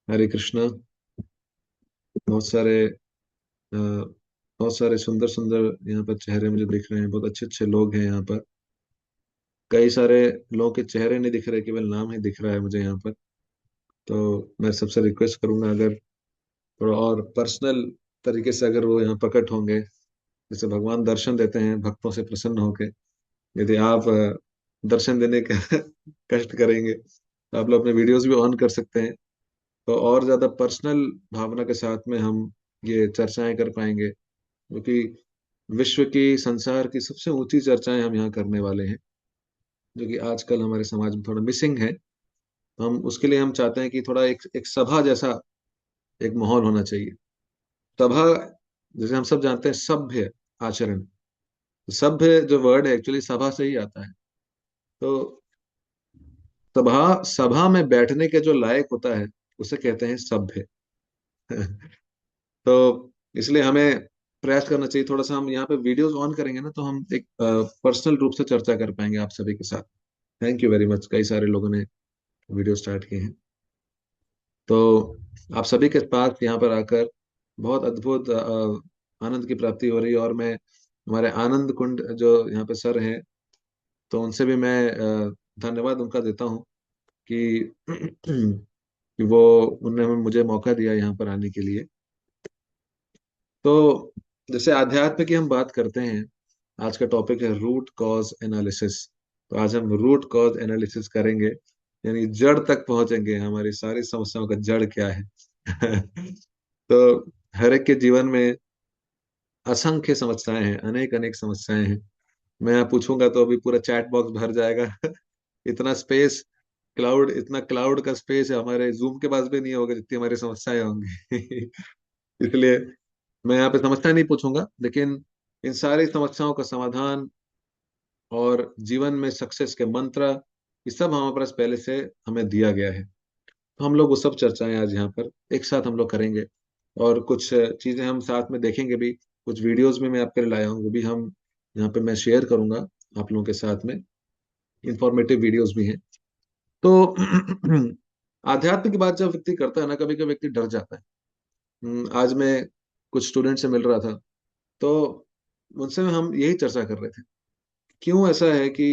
हरे कृष्णा। बहुत सारे बहुत सारे सुंदर सुंदर यहाँ पर चेहरे मुझे दिख रहे हैं। बहुत अच्छे अच्छे लोग हैं यहाँ पर। कई सारे लोगों के चेहरे नहीं दिख रहे, केवल नाम ही दिख रहा है मुझे यहाँ पर। तो मैं सबसे रिक्वेस्ट करूंगा, अगर थोड़ा और पर्सनल तरीके से अगर वो यहाँ प्रकट होंगे, जैसे भगवान दर्शन देते हैं भक्तों से प्रसन्न होके। यदि आप दर्शन देने का कष्ट करेंगे तो आप लोग अपने वीडियोस भी ऑन कर सकते हैं। तो और ज्यादा पर्सनल भावना के साथ में हम ये चर्चाएं कर पाएंगे, क्योंकि विश्व की, संसार की सबसे ऊंची चर्चाएं हम यहाँ करने वाले हैं, जो कि आजकल हमारे समाज में थोड़ा मिसिंग है। तो हम उसके लिए हम चाहते हैं कि थोड़ा एक एक सभा जैसा एक माहौल होना चाहिए। सभा, जैसे हम सब जानते हैं, सभ्य आचरण। सभ्य जो वर्ड है एक्चुअली सभा से ही आता है। तो सभा सभा में बैठने के जो लायक होता है उसे कहते हैं सभ्य। तो इसलिए हमें प्रयास करना चाहिए। थोड़ा सा हम यहाँ पे वीडियोस ऑन करेंगे ना, तो हम एक पर्सनल रूप से चर्चा कर पाएंगे आप सभी के साथ। Thank you very much. कई सारे लोगों ने वीडियो स्टार्ट किए हैं। तो आप सभी के पास यहाँ पर आकर बहुत अद्भुत आनंद की प्राप्ति हो रही है। और मैं हमारे आनंद कुंड जो यहाँ पे सर हैं, तो उनसे भी मैं धन्यवाद उनका देता हूँ कि कि वो उन्होंने मुझे मौका दिया यहाँ पर आने के लिए। तो जैसे अध्यात्म की हम बात करते हैं, आज का टॉपिक है रूट कॉज एनालिसिस। तो आज हम रूट कॉज एनालिसिस करेंगे, यानी जड़ तक पहुंचेंगे, हमारी सारी समस्याओं का जड़ क्या है। तो हर एक के जीवन में असंख्य समस्याएं हैं, अनेक अनेक समस्याएं हैं। मैं यहाँ पूछूंगा तो अभी पूरा चैट बॉक्स भर जाएगा। इतना स्पेस, क्लाउड, इतना क्लाउड का स्पेस है हमारे जूम के पास भी नहीं होगा जितनी हमारी समस्याएं होंगी। इसलिए मैं यहाँ पे समस्या नहीं पूछूंगा, लेकिन इन सारी समस्याओं का समाधान और जीवन में सक्सेस के मंत्र, ये सब हमारे पास पहले से हमें दिया गया है। तो हम लोग वो सब चर्चाएं आज यहाँ पर एक साथ हम लोग करेंगे। और कुछ चीजें हम साथ में देखेंगे भी। कुछ वीडियोस में मैं आपके लिए लाया हूँ, वो भी हम यहाँ पे मैं शेयर करूंगा आप लोगों के साथ में। इंफॉर्मेटिव वीडियोस भी हैं। तो आध्यात्म की बात जब व्यक्ति करता है ना, कभी कभी व्यक्ति डर जाता है। आज मैं कुछ स्टूडेंट से मिल रहा था, तो उनसे हम यही चर्चा कर रहे थे, क्यों ऐसा है कि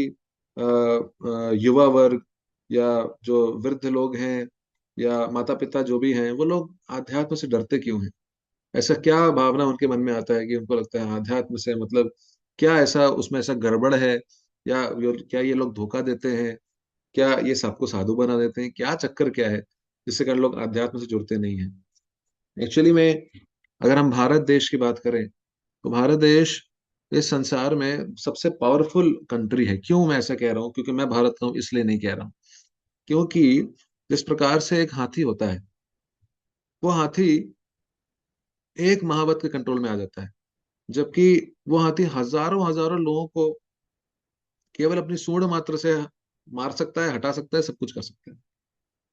युवा वर्ग या जो वृद्ध लोग हैं या माता पिता जो भी हैं, वो लोग आध्यात्म से डरते क्यों हैं। ऐसा क्या भावना उनके मन में आता है कि उनको लगता है आध्यात्म से मतलब क्या ऐसा, उसमें ऐसा गड़बड़ है, या क्या ये लोग धोखा देते हैं, क्या ये सबको साधु बना देते हैं, क्या चक्कर क्या है जिससे कारण लोग अध्यात्म से जुड़ते नहीं हैं। एक्चुअली में अगर हम भारत देश की बात करें, तो भारत देश इस संसार में सबसे पावरफुल कंट्री है। क्यों मैं ऐसा कह रहा हूँ, क्योंकि मैं भारत का हूँ इसलिए नहीं कह रहा हूँ। क्योंकि जिस प्रकार से एक हाथी होता है, वो हाथी एक महावत के कंट्रोल में आ जाता है, जबकि वो हाथी हजारों हजारों लोगों को केवल अपनी सूंड मात्र से मार सकता है, हटा सकता है, सब कुछ कर सकता है।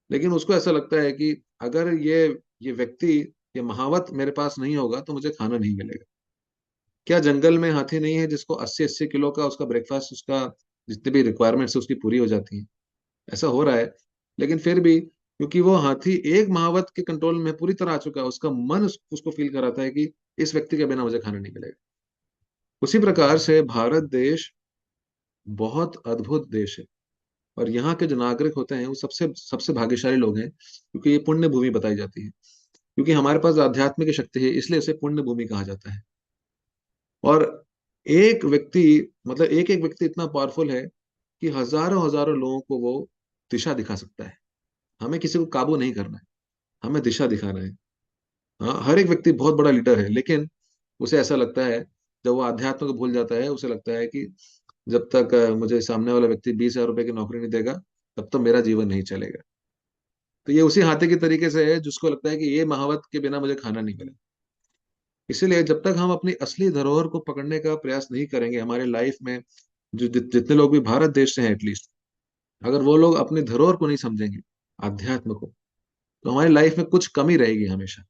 लेकिन उसको ऐसा लगता है कि अगर ये व्यक्ति, ये महावत मेरे पास नहीं होगा तो मुझे खाना नहीं मिलेगा। क्या जंगल में हाथी नहीं है जिसको 80-80 किलो का उसका ब्रेकफास्ट, उसका जितने भी रिक्वायरमेंट्स है उसकी पूरी हो जाती है। ऐसा हो रहा है। लेकिन फिर भी क्योंकि वो हाथी एक महावत के कंट्रोल में पूरी तरह आ चुका है, उसका मन उसको फील कराता है कि इस व्यक्ति के बिना मुझे खाना नहीं मिलेगा। उसी प्रकार से भारत देश बहुत अद्भुत देश है। और यहाँ के जो नागरिक होते हैं वो सबसे सबसे भाग्यशाली लोग हैं, क्योंकि ये पुण्य भूमि बताई जाती है। क्योंकि हमारे पास आध्यात्मिक की शक्ति है, इसलिए इसे पुण्य भूमि कहा जाता है। और एक व्यक्ति, मतलब एक एक व्यक्ति इतना पावरफुल है कि हजारों हजारों लोगों को वो दिशा दिखा सकता है। हमें किसी को काबू नहीं करना है, हमें दिशा दिखाना है। हाँ, हर एक व्यक्ति बहुत बड़ा लीडर है, लेकिन उसे ऐसा लगता है, जब वो अध्यात्म को भूल जाता है, उसे लगता है कि जब तक मुझे सामने वाला व्यक्ति 20,000 रुपए की नौकरी नहीं देगा, तब तो मेरा जीवन नहीं चलेगा। तो ये उसी हाथी के तरीके से है जिसको लगता है कि ये महावत के बिना मुझे खाना नहीं मिलेगा। इसीलिए जब तक हम अपनी असली धरोहर को पकड़ने का प्रयास नहीं करेंगे हमारे लाइफ में, जो जितने लोग भी भारत देश से हैं एटलीस्ट, अगर वो लोग अपनी धरोहर को नहीं समझेंगे, आध्यात्म को, तो हमारी लाइफ में कुछ कमी रहेगी हमेशा।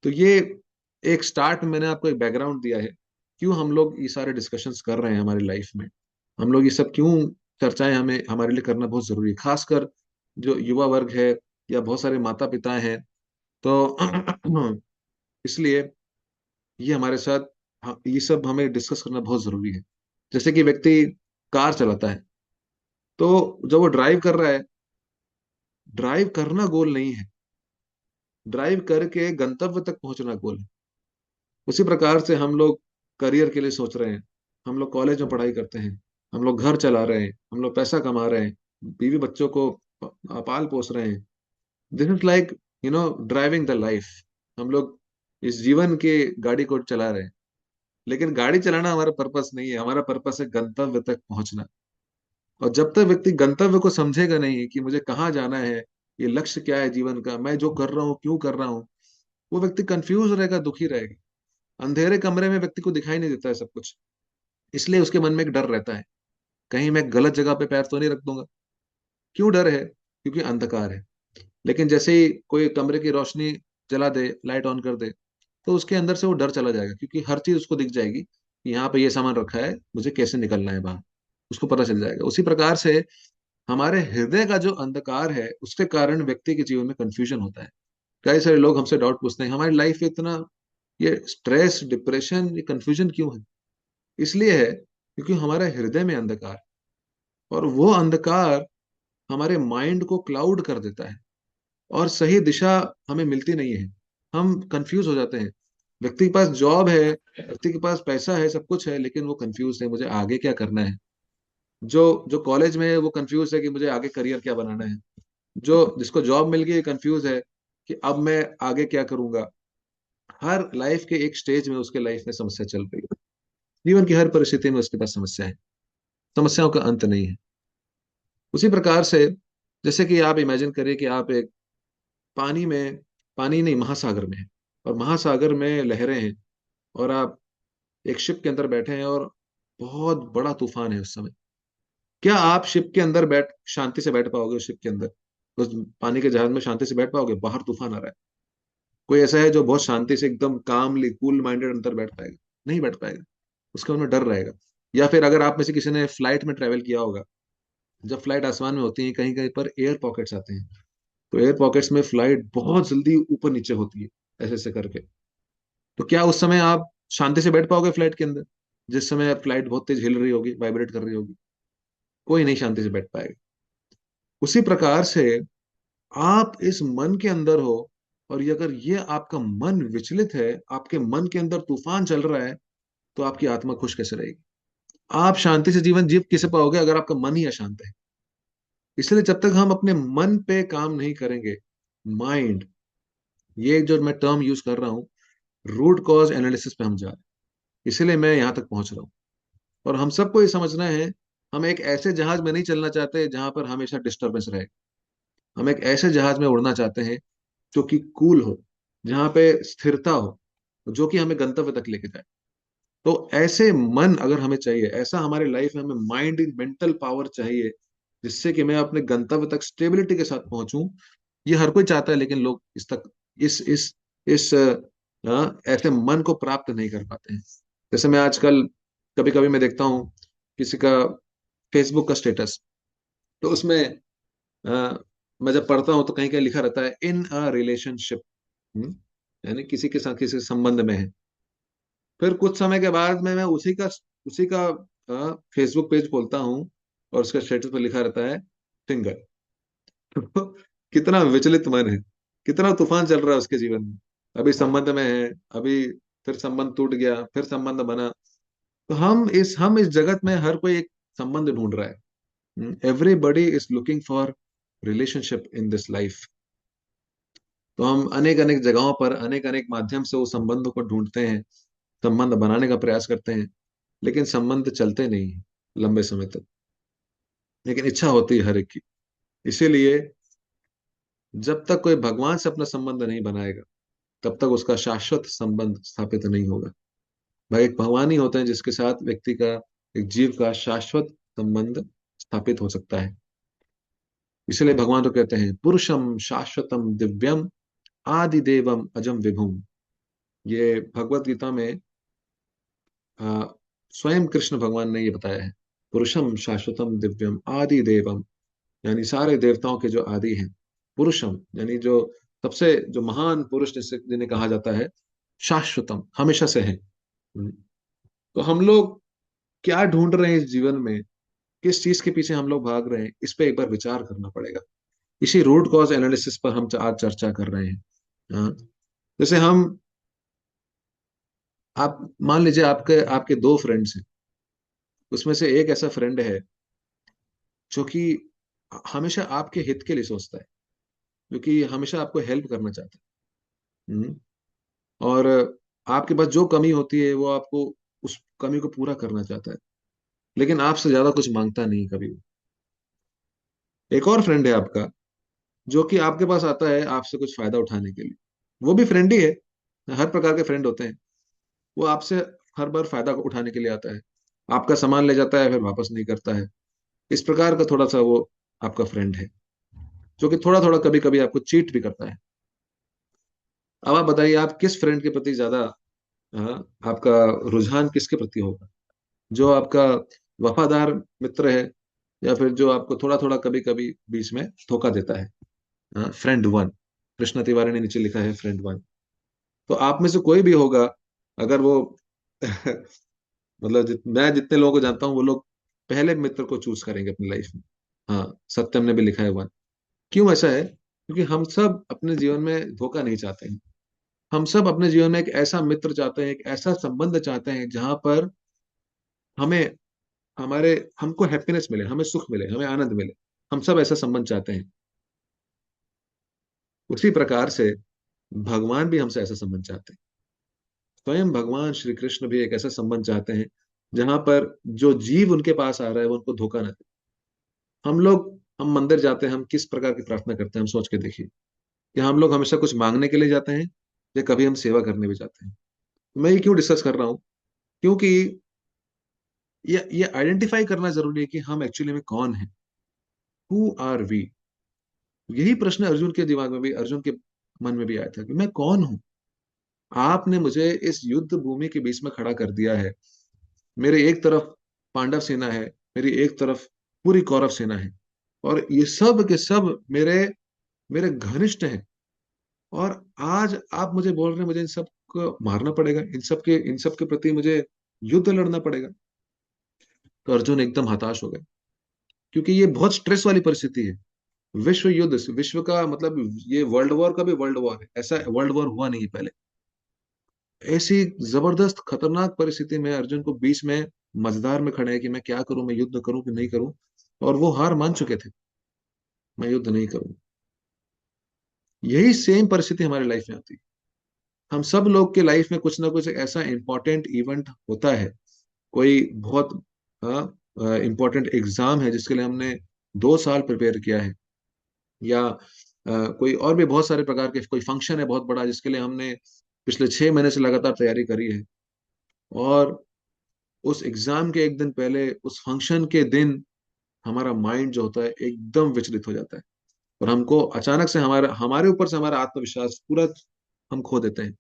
तो ये एक स्टार्ट, मैंने आपको एक बैकग्राउंड दिया है, क्यों हम लोग ये सारे डिस्कशंस कर रहे हैं हमारी लाइफ में। हम लोग ये सब क्यों चर्चाएं हमें हमारे लिए करना बहुत जरूरी है, खासकर जो युवा वर्ग है, या बहुत सारे माता पिता हैं। तो इसलिए ये हमारे साथ, हाँ, ये सब हमें डिस्कस करना बहुत जरूरी है। जैसे कि व्यक्ति कार चलाता है, तो जब वो ड्राइव कर रहा है, ड्राइव करना गोल नहीं है, ड्राइव करके गंतव्य तक पहुंचना गोल है। उसी प्रकार से हम लोग करियर के लिए सोच रहे हैं, हम लोग कॉलेज में पढ़ाई करते हैं, हम लोग घर चला रहे हैं, हम लोग पैसा कमा रहे हैं, बीवी बच्चों को पाल पोस रहे हैं। This is like driving the life. हम लोग इस जीवन के गाड़ी को चला रहे हैं, लेकिन गाड़ी चलाना हमारा पर्पस नहीं है। हमारा पर्पस है गंतव्य तक पहुंचना। और जब तक व्यक्ति गंतव्य को समझेगा नहीं कि मुझे कहाँ जाना है, ये लक्ष्य क्या है जीवन का, मैं जो कर रहा हूँ क्यों कर रहा हूँ, वो व्यक्ति कंफ्यूज रहेगा, दुखी रहेगा। अंधेरे कमरे में व्यक्ति को दिखाई नहीं देता है सब कुछ, इसलिए उसके मन में एक डर रहता है, कहीं मैं गलत जगह पे पैर तो नहीं रख दूंगा। क्यों डर है? क्योंकि अंधकार है। लेकिन जैसे ही कोई कमरे की रोशनी जला दे, लाइट ऑन कर दे, तो उसके अंदर से वो डर चला जाएगा, क्योंकि हर चीज उसको दिख जाएगी कि यहाँ पे ये सामान रखा है, मुझे कैसे निकलना है बाहर, उसको पता चल जाएगा। उसी प्रकार से हमारे हृदय का जो अंधकार है, उसके कारण व्यक्ति के जीवन में कंफ्यूजन होता है। कई सारे लोग हमसे डाउट पूछते हैं, हमारी लाइफ में इतना ये स्ट्रेस, डिप्रेशन, ये कंफ्यूजन क्यों है? इसलिए है क्योंकि हमारे हृदय में अंधकार है, और वो अंधकार हमारे माइंड को क्लाउड कर देता है, और सही दिशा हमें मिलती नहीं है। हम कंफ्यूज हो जाते हैं। व्यक्ति के पास जॉब है, व्यक्ति के पास पैसा है, सब कुछ है, लेकिन वो कंफ्यूज है, मुझे आगे क्या करना है। जो जो कॉलेज में है वो कंफ्यूज है कि मुझे आगे करियर क्या बनाना है। जो जिसको जॉब मिल गई कंफ्यूज है कि अब मैं आगे क्या करूंगा। हर लाइफ के एक स्टेज में उसके लाइफ में समस्या चल रही है। जीवन की हर परिस्थिति में उसके पास समस्या है, समस्याओं का अंत नहीं है। उसी प्रकार से जैसे कि आप इमेजिन करिए कि आप एक पानी में, पानी नहीं, महासागर में है, और महासागर में लहरें हैं, और आप एक शिप के अंदर बैठे हैं, और बहुत बड़ा तूफान है उस समय। क्या आप शिप के अंदर बैठ शांति से बैठ पाओगे? उस शिप के अंदर, उस पानी के जहाज में शांति से बैठ पाओगे? बाहर तूफान आ रहा है। कोई ऐसा है जो बहुत शांति से एकदम कामली कूल माइंडेड अंदर बैठ पाएगा? नहीं बैठ पाएगा। उसके मन में डर रहेगा। या फिर अगर आप में से किसी ने फ्लाइट में ट्रेवल किया होगा, जब फ्लाइट आसमान में होती है, कहीं कहीं पर एयर पॉकेट्स आते हैं, तो एयर पॉकेट्स में फ्लाइट बहुत जल्दी ऊपर नीचे होती है, ऐसे ऐसे करके। तो क्या उस समय आप शांति से बैठ पाओगे फ्लाइट के अंदर, जिस समय फ्लाइट बहुत तेज हिल रही होगी, वाइब्रेट कर रही होगी? कोई नहीं शांति से बैठ पाएगा। उसी प्रकार से आप इस मन के अंदर हो, और ये अगर ये आपका मन विचलित है, आपके मन के अंदर तूफान चल रहा है, तो आपकी आत्मा खुश कैसे रहेगी? आप शांति से जीवन जी कैसे पाओगे अगर आपका मन ही अशांत है? इसलिए जब तक हम अपने मन पे काम नहीं करेंगे, माइंड, ये जो मैं टर्म यूज कर रहा हूँ, रूट कॉज एनालिसिस पे हम जा रहे हैं। इसीलिए मैं यहाँ तक पहुंच रहा हूँ। और हम सबको ये समझना है, हम एक ऐसे जहाज में नहीं चलना चाहते जहां पर हमेशा डिस्टरबेंस रहे। हम एक ऐसे जहाज में उड़ना चाहते हैं जो कि कूल हो, जहां पे स्थिरता हो, जो कि हमें गंतव्य तक लेके जाए। तो ऐसे मन अगर हमें चाहिए, ऐसा हमारे लाइफ में हमें माइंड, मेंटल पावर चाहिए, जिससे कि मैं अपने गंतव्य तक स्टेबिलिटी के साथ पहुंचूं। ये हर कोई चाहता है, लेकिन लोग इस ऐसे मन को प्राप्त नहीं कर पाते हैं। जैसे मैं आजकल कभी कभी मैं देखता हूँ किसी का फेसबुक का स्टेटस, तो उसमें मैं जब पढ़ता हूँ तो कहीं कहीं लिखा रहता है इन अ रिलेशनशिप, यानी किसी के साथ किसी संबंध में है। फिर कुछ समय के बाद मैं उसी का फेसबुक पेज खोलता हूँ, और उसका स्टेटस पर लिखा रहता है सिंगल। तो कितना विचलित मन है, कितना तूफान चल रहा है उसके जीवन में। अभी संबंध में है, अभी फिर संबंध टूट गया, फिर संबंध बना। तो हम इस जगत में हर कोई एक संबंध ढूंढ रहा है। Everybody is looking for relationship in this life. तो हम अनेक अनेक जगहों पर, अनेक अनेक माध्यम से उस संबंधों को ढूंढते हैं, संबंध बनाने का प्रयास करते हैं, लेकिन संबंध चलते नहीं हैं लंबे समय तक। लेकिन इच्छा होती है हर एक की। इसीलिए जब तक कोई भगवान से अपना संबंध नहीं बनाएगा, तब तक उसका शाश्वत संबंध स्थापित नहीं होगा। भाई, एक भगवान ही होते हैं जिसके साथ व्यक्ति का, एक जीव का शाश्वत संबंध स्थापित हो सकता है। इसलिए भगवान तो कहते हैं पुरुषम शाश्वतम दिव्यम आदि देवम अजम विभुम। ये भगवत गीता में आ, स्वयं कृष्ण भगवान ने ये बताया है। पुरुषम शाश्वतम दिव्यम आदि देवम, यानी सारे देवताओं के जो आदि हैं, पुरुषम, यानी जो सबसे जो महान पुरुष जिन्हें कहा जाता है, शाश्वतम, हमेशा से है। तो हम लोग क्या ढूंढ रहे हैं इस जीवन में, किस चीज के पीछे हम लोग भाग रहे हैं, इस पे एक बार विचार करना पड़ेगा। इसी रूट कॉज एनालिसिस पर हम आज चर्चा कर रहे हैं। हाँ, जैसे हम, आप मान लीजिए आपके आपके दो फ्रेंड्स हैं, उसमें से एक ऐसा फ्रेंड है जो कि हमेशा आपके हित के लिए सोचता है, जो कि हमेशा आपको हेल्प करना चाहता है। और आपके पास जो कमी होती है वो आपको उस कमी को पूरा करना चाहता है, लेकिन आपसे ज्यादा कुछ मांगता नहीं कभी भी। एक और फ्रेंड है आपका जो कि आपके पास आता है आपसे कुछ फायदा उठाने के लिए, वो भी फ्रेंड ही है, हर प्रकार के फ्रेंड होते हैं। वो आपसे हर बार फायदा उठाने के लिए आता है, आपका सामान ले जाता है फिर वापस नहीं करता है। इस प्रकार का थोड़ा सा वो आपका फ्रेंड है, जो कि थोड़ा थोड़ा कभी कभी आपको चीट भी करता है। अब आप बताइए, आप किस फ्रेंड के प्रति ज्यादा, हाँ, आपका रुझान किसके प्रति होगा? जो आपका वफादार मित्र है, या फिर जो आपको थोड़ा थोड़ा कभी कभी बीच में धोखा देता है? हाँ, फ्रेंड वन। कृष्ण तिवारी ने नीचे लिखा है फ्रेंड वन। तो आप में से कोई भी होगा, अगर वो मतलब मैं जितने लोगों को जानता हूँ, वो लोग पहले मित्र को चूज करेंगे अपनी लाइफ में। हाँ, सत्यम ने भी लिखा है वन। क्यों ऐसा है? क्योंकि हम सब अपने जीवन में धोखा नहीं चाहते हैं। हम सब अपने जीवन में एक ऐसा मित्र चाहते हैं, एक ऐसा संबंध चाहते हैं जहां पर हमें हमारे हमको हैप्पीनेस मिले, हमें सुख मिले, हमें आनंद मिले। हम सब ऐसा संबंध चाहते हैं। उसी प्रकार से भगवान भी हमसे ऐसा संबंध चाहते हैं। स्वयं भगवान श्री कृष्ण भी एक ऐसा संबंध चाहते हैं जहां पर जो जीव उनके पास आ रहा है वो उनको धोखा ना दे। हम मंदिर जाते हैं, हम किस प्रकार की प्रार्थना करते हैं, हम सोच के देखिए कि हम लोग हमेशा कुछ मांगने के लिए जाते हैं या कभी हम सेवा करने भी जाते हैं। मैं ये क्यों डिस्कस कर रहा हूँ? क्योंकि ये आइडेंटिफाई करना जरूरी है कि हम एक्चुअली में कौन हैं। Who are we? यही प्रश्न अर्जुन के दिमाग में भी, अर्जुन के मन में भी आया था कि मैं कौन हूं? आपने मुझे इस युद्ध भूमि के बीच में खड़ा कर दिया है। मेरे एक तरफ पांडव सेना है, मेरी एक तरफ पूरी कौरव सेना है, और ये सब के सब मेरे मेरे घनिष्ठ हैं। और आज आप मुझे बोल रहे हैं मुझे इन सब को मारना पड़ेगा, इन सब के प्रति मुझे युद्ध लड़ना पड़ेगा। तो अर्जुन एकदम हताश हो गए, क्योंकि ये बहुत स्ट्रेस वाली परिस्थिति है। विश्व युद्ध, विश्व का मतलब ये वर्ल्ड वॉर का भी वर्ल्ड वॉर है, ऐसा वर्ल्ड वॉर हुआ नहीं पहले। ऐसी जबरदस्त खतरनाक परिस्थिति में अर्जुन को बीच में मझधार में खड़े हैं कि मैं क्या करूं, मैं युद्ध करूं कि नहीं करूं। और वो हार मान चुके थे, मैं युद्ध नहीं करूं। यही सेम परिस्थिति हमारी लाइफ में आती है। हम सब लोग के लाइफ में कुछ ना कुछ एक ऐसा इंपॉर्टेंट इवेंट होता है, कोई बहुत इंपॉर्टेंट एग्जाम है जिसके लिए हमने 2 साल प्रिपेयर किया है, या कोई और भी बहुत सारे प्रकार के, कोई फंक्शन है बहुत बड़ा जिसके लिए हमने पिछले 6 महीने से लगातार तैयारी करी है। और उस एग्जाम के एक दिन पहले, उस फंक्शन के दिन, हमारा माइंड जो होता है एकदम विचलित हो जाता है, और हमको अचानक से हमारे ऊपर से हमारा आत्मविश्वास पूरा हम खो देते हैं।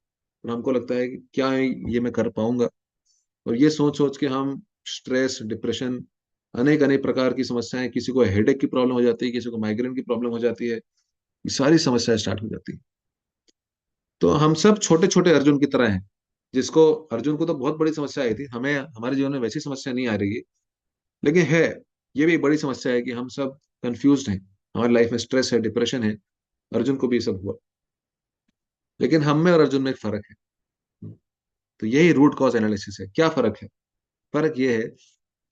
और हमको लगता है कि क्या है, ये मैं कर पाऊंगा? और ये सोच सोच के हम स्ट्रेस, डिप्रेशन, अनेक अनेक प्रकार की समस्याएं, किसी को हेडेक की प्रॉब्लम हो जाती है, किसी को माइग्रेन की प्रॉब्लम हो जाती है, ये सारी समस्याएं स्टार्ट हो जाती है। तो हम सब छोटे छोटे अर्जुन की तरह हैं, जिसको, अर्जुन को तो बहुत बड़ी समस्या आई थी, हमें हमारे जीवन में वैसी समस्या नहीं आ रही है, लेकिन है, ये भी एक बड़ी समस्या है कि हम सब कंफ्यूज्ड हैं, हमारी लाइफ में स्ट्रेस है, डिप्रेशन है। अर्जुन को भी ये सब हुआ, लेकिन हम में और अर्जुन में एक फर्क है। तो यही रूट कॉज एनालिसिस है। क्या फर्क है? फर्क ये है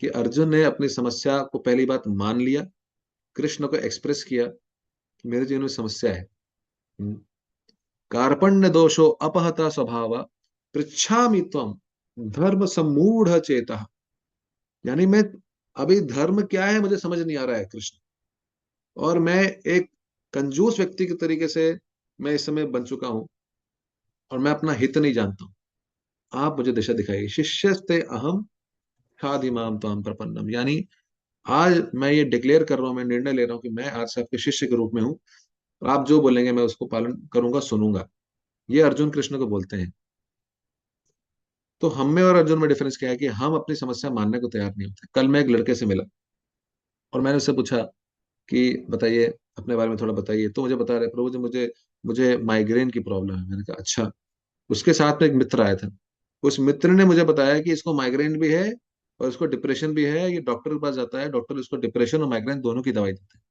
कि अर्जुन ने अपनी समस्या को पहली बात मान लिया, कृष्ण को एक्सप्रेस किया कि मेरे जीवन में समस्या है। हम्म, कार्पण्य दोषो अपहता स्वभाव, पृच्छामि त्वं धर्म सम्मूढ़ चेता। यानी मैं, अभी धर्म क्या है मुझे समझ नहीं आ रहा है कृष्ण, और मैं एक कंजूस व्यक्ति के तरीके से मैं इस समय बन चुका हूं, और मैं अपना हित नहीं जानता हूं। आप मुझे दिशा दिखाइए। शिष्यस्ते अहम खादिमाम ताम प्रपन्नम, यानी आज मैं ये डिक्लेयर कर रहा हूं, मैं निर्णय ले रहा हूं कि मैं आज से आपके शिष्य के रूप में हूं, और आप जो बोलेंगे मैं उसको पालन करूंगा, सुनूंगा। ये अर्जुन कृष्ण को बोलते हैं। तो हम में और अर्जुन में डिफरेंस क्या है कि हम अपनी समस्या मानने को तैयार नहीं होते। कल मैं एक लड़के से मिला और मैंने उससे पूछा कि बताइए, अपने बारे में थोड़ा बताइए। तो मुझे बता रहे, प्रभु जी मुझे मुझे माइग्रेन की प्रॉब्लम है। मैंने कहा अच्छा। उसके साथ में एक मित्र आया था। उस मित्र ने मुझे बताया कि इसको माइग्रेन भी है और इसको डिप्रेशन भी है। ये डॉक्टर के पास जाता है, डॉक्टर इसको डिप्रेशन और माइग्रेन दोनों की दवाई देते हैं।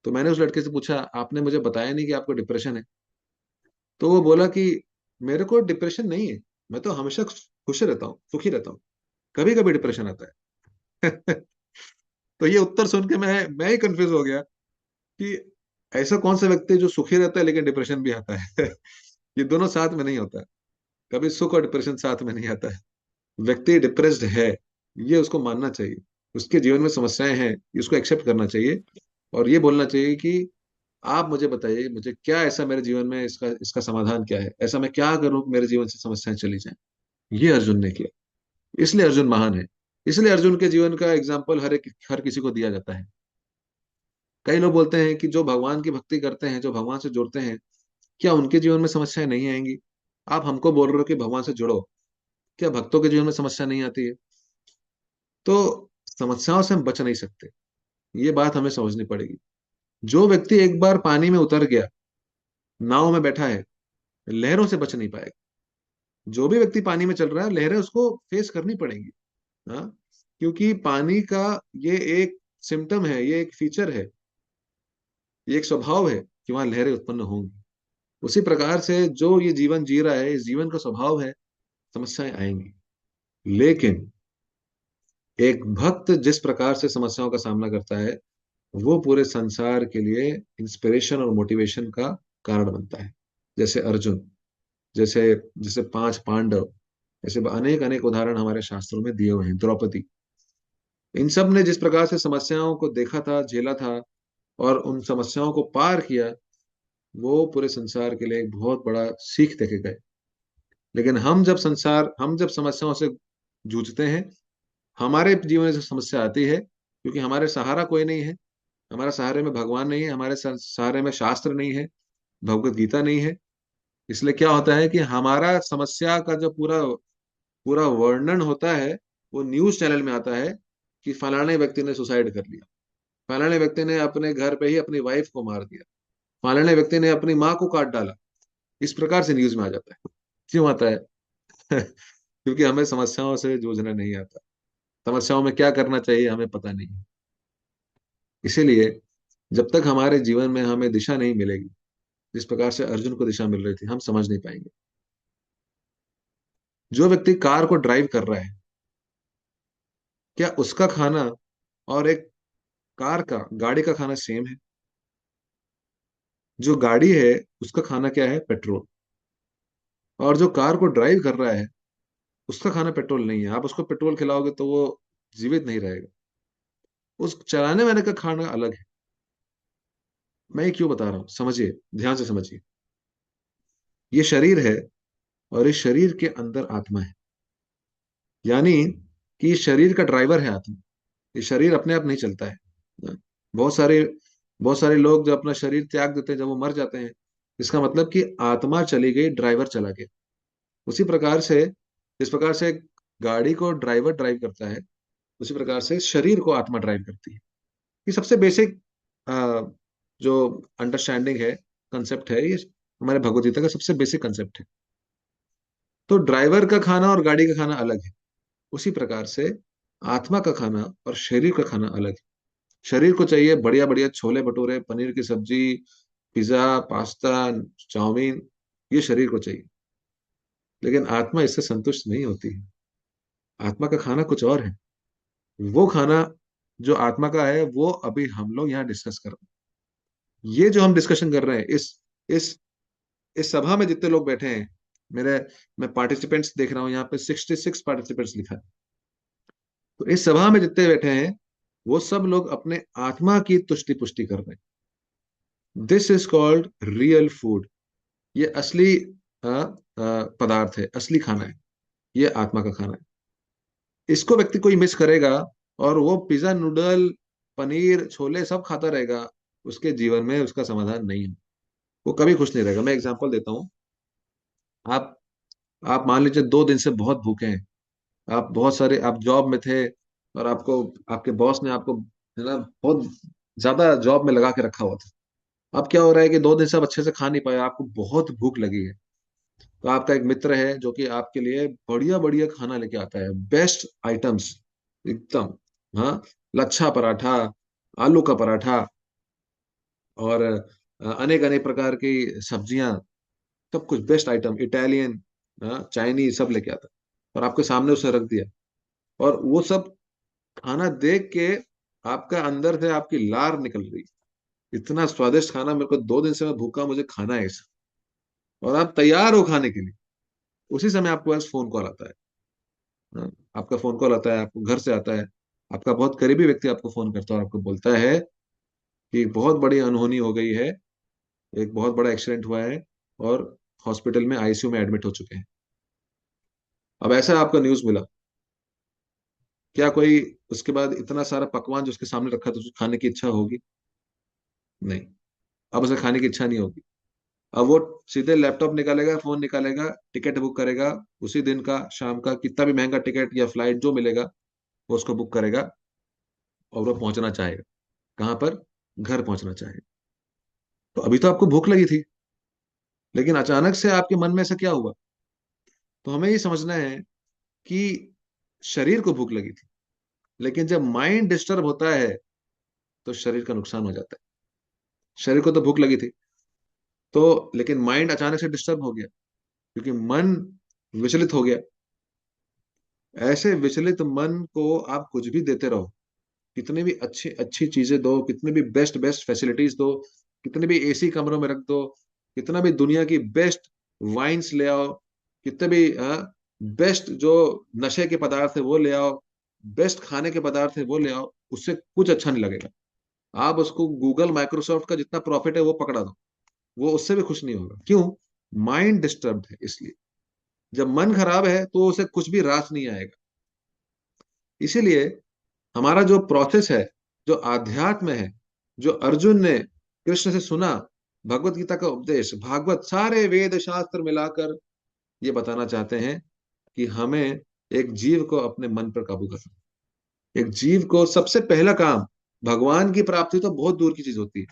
तो मैंने उस लड़के से पूछा, आपने मुझे बताया नहीं कि आपको डिप्रेशन है। तो वो बोला कि मेरे को डिप्रेशन नहीं है, मैं तो हमेशा खुश रहता हूँ, सुखी रहता हूँ, कभी कभी डिप्रेशन आता है। तो ये उत्तर सुन के मैं ही कंफ्यूज हो गया कि ऐसा कौन सा व्यक्ति है जो सुखी रहता है लेकिन डिप्रेशन भी आता है। ये दोनों साथ में नहीं होता। कभी सुख और डिप्रेशन साथ में नहीं आता है। व्यक्ति डिप्रेस्ड है, ये उसको मानना चाहिए। उसके जीवन में समस्याएं हैं, इसको एक्सेप्ट करना चाहिए। और ये बोलना चाहिए कि आप मुझे बताइए, मुझे क्या ऐसा मेरे जीवन में इसका इसका समाधान क्या है, ऐसा मैं क्या करूं कि मेरे जीवन से समस्याएं चली जाएं। ये अर्जुन ने किया, इसलिए अर्जुन महान है। इसलिए अर्जुन के जीवन का एग्जाम्पल हर किसी को दिया जाता है। कई लोग बोलते हैं कि जो भगवान की भक्ति करते हैं, जो भगवान से जुड़ते हैं, क्या उनके जीवन में समस्याएं नहीं आएंगी? आप हमको बोल रहे हो कि भगवान से जुड़ो, क्या भक्तों के जीवन में समस्या नहीं आती है? तो समस्याओं से हम बच नहीं सकते, ये बात हमें समझनी पड़ेगी। जो व्यक्ति एक बार पानी में उतर गया, नाव में बैठा है, लहरों से बच नहीं पाएगा। जो भी व्यक्ति पानी में चल रहा है, लहरें उसको फेस करनी पड़ेंगी। हाँ, क्योंकि पानी का ये एक सिम्टम है, ये एक फीचर है, ये एक स्वभाव है कि वहां लहरें उत्पन्न होंगी। उसी प्रकार से जो ये जीवन जी रहा है, इस जीवन का स्वभाव है, समस्याएं आएंगी। लेकिन एक भक्त जिस प्रकार से समस्याओं का सामना करता है, वो पूरे संसार के लिए इंस्पिरेशन और मोटिवेशन का कारण बनता है। जैसे अर्जुन, जैसे जैसे पांच पांडव, ऐसे अनेक अनेक उदाहरण हमारे शास्त्रों में दिए हुए हैं। द्रौपदी, इन सब ने जिस प्रकार से समस्याओं को देखा था, झेला था और उन समस्याओं को पार किया, वो पूरे संसार के लिए एक बहुत बड़ा सीख देके गए। लेकिन हम जब समस्याओं से जूझते हैं, हमारे जीवन में जो समस्या आती है, क्योंकि हमारे सहारा कोई नहीं है, हमारे सहारे में भगवान नहीं है, हमारे सहारे में शास्त्र नहीं है, भगवत गीता नहीं है। इसलिए क्या होता है कि हमारा समस्या का जो पूरा पूरा वर्णन होता है, वो न्यूज चैनल में आता है कि फलाने व्यक्ति ने सुसाइड कर लिया, फलाने व्यक्ति ने अपने घर पे ही अपनी वाइफ को मार दिया, फलाने व्यक्ति ने अपनी माँ को काट डाला। इस प्रकार से न्यूज में आ जाता है। क्यों आता है? क्योंकि हमें समस्याओं से जूझना नहीं आता, समस्याओं में क्या करना चाहिए हमें पता नहीं है। इसीलिए जब तक हमारे जीवन में हमें दिशा नहीं मिलेगी, जिस प्रकार से अर्जुन को दिशा मिल रही थी, हम समझ नहीं पाएंगे। जो व्यक्ति कार को ड्राइव कर रहा है, क्या उसका खाना और एक कार का, गाड़ी का खाना सेम है? जो गाड़ी है, उसका खाना क्या है? पेट्रोल। और जो कार को ड्राइव कर रहा है, उसका खाना पेट्रोल नहीं है। आप उसको पेट्रोल खिलाओगे तो वो जीवित नहीं रहेगा। उस चलाने वाले का खाना अलग है। मैं ये क्यों बता रहा हूं, समझिए, ध्यान से समझिए। ये शरीर है और इस शरीर के अंदर आत्मा है। यानी कि इस शरीर का ड्राइवर है आत्मा। ये शरीर अपने आप नहीं चलता है। बहुत सारे बहुत सारे लोग जब अपना शरीर त्याग देते हैं, जब वो मर जाते हैं, इसका मतलब कि आत्मा चली गई, ड्राइवर चला गया। उसी प्रकार से, जिस प्रकार से गाड़ी को ड्राइवर ड्राइव करता है, उसी प्रकार से शरीर को आत्मा ड्राइव करती है। ये सबसे बेसिक जो अंडरस्टैंडिंग है, कंसेप्ट है, ये हमारे भगवदगीता का सबसे बेसिक कंसेप्ट है। तो ड्राइवर का खाना और गाड़ी का खाना अलग है। उसी प्रकार से आत्मा का खाना और शरीर का खाना अलग है। शरीर को चाहिए बढ़िया बढ़िया छोले भटूरे, पनीर की सब्जी, पिज्जा, पास्ता, चाउमीन, ये शरीर को चाहिए। लेकिन आत्मा इससे संतुष्ट नहीं होती है। आत्मा का खाना कुछ और है। वो खाना जो आत्मा का है, वो अभी हम लोग यहाँ डिस्कस कर रहे हैं। ये जो हम डिस्कशन कर रहे हैं, इस इस सभा में जितने लोग बैठे हैं, मेरे मैं पार्टिसिपेंट्स देख रहा हूँ यहाँ पे 66 पार्टिसिपेंट्स लिखा है। तो इस सभा में जितने बैठे हैं, वो सब लोग अपने आत्मा की तुष्टि पुष्टि कर रहे हैं। This is called real food. ये असली पदार्थ है, असली खाना है। ये आत्मा का खाना है। इसको व्यक्ति कोई मिस करेगा और वो पिज्जा, नूडल, पनीर, छोले सब खाता रहेगा, उसके जीवन में उसका समाधान नहीं है। वो कभी खुश नहीं रहेगा। मैं एग्जांपल देता हूँ। आप आप मान लीजिए 2 दिन से बहुत भूखे हैं। आप बहुत सारे, आप जॉब में थे और आपको आपके बॉस ने आपको, है ना, बहुत ज्यादा जॉब में लगा के रखा हुआ था। अब क्या हो रहा है कि 2 दिन से आप अच्छे से खा नहीं पाए, आपको बहुत भूख लगी है। तो आपका एक मित्र है जो कि आपके लिए बढ़िया बढ़िया खाना लेके आता है, बेस्ट आइटम्स एकदम। हाँ, लच्छा पराठा, आलू का पराठा, और अनेक अनेक प्रकार की सब्जियां, सब कुछ बेस्ट आइटम, इटालियन, चाइनीज, सब लेके आता है और आपके सामने उसे रख दिया। और वो सब खाना देख के आपका अंदर से आपकी लार निकल रही, इतना स्वादिष्ट खाना, मेरे को 2 दिन से मैं भूखा, मुझे खाना है इसे। और आप तैयार हो खाने के लिए, उसी समय आपके पास फोन कॉल आता है। हाँ, आपका फोन कॉल आता है, आपको घर से आता है, आपका बहुत करीबी व्यक्ति आपको फोन करता है और आपको बोलता है कि बहुत बड़ी अनहोनी हो गई है, एक बहुत बड़ा एक्सीडेंट हुआ है और हॉस्पिटल में आईसीयू में एडमिट हो चुके हैं। अब ऐसा आपका न्यूज मिला, क्या कोई उसके बाद इतना सारा पकवान जो उसके सामने रखा था, उसको खाने की इच्छा होगी? नहीं। अब उसे खाने की इच्छा नहीं होगी। अब वो सीधे लैपटॉप निकालेगा, फोन निकालेगा, टिकट बुक करेगा, उसी दिन का शाम का कितना भी महंगा टिकट या फ्लाइट जो मिलेगा वो उसको बुक करेगा, और वो पहुंचना चाहेगा। कहाँ पर? घर पहुंचना चाहेगा। तो अभी तो आपको भूख लगी थी, लेकिन अचानक से आपके मन में ऐसा क्या हुआ? तो हमें ये समझना है कि शरीर को भूख लगी थी, लेकिन जब माइंड डिस्टर्ब होता है तो शरीर का नुकसान हो जाता है। शरीर को तो भूख लगी थी, तो लेकिन माइंड अचानक से डिस्टर्ब हो गया, क्योंकि मन विचलित हो गया। ऐसे विचलित मन को आप कुछ भी देते रहो, कितनी भी अच्छी अच्छी चीजें दो, कितनी भी बेस्ट बेस्ट फैसिलिटीज दो, कितने भी एसी कमरों में रख दो, कितना भी दुनिया की बेस्ट वाइन्स ले आओ, कितने भी बेस्ट जो नशे के पदार्थ है वो ले आओ, बेस्ट खाने के पदार्थ है वो ले आओ, उससे कुछ अच्छा नहीं लगेगा। आप उसको गूगल माइक्रोसॉफ्ट का जितना प्रॉफिट है वो पकड़ा दो, वो उससे भी खुश नहीं होगा। क्यों? माइंड डिस्टर्ब है इसलिए। जब मन खराब है तो उसे कुछ भी रास नहीं आएगा। इसीलिए हमारा जो प्रोसेस है, जो आध्यात्म है, जो अर्जुन ने कृष्ण से सुना, भगवत गीता का उपदेश, भागवत, सारे वेद शास्त्र मिलाकर ये बताना चाहते हैं कि हमें एक जीव को अपने मन पर काबू करना। एक जीव को सबसे पहला काम, भगवान की प्राप्ति तो बहुत दूर की चीज होती है,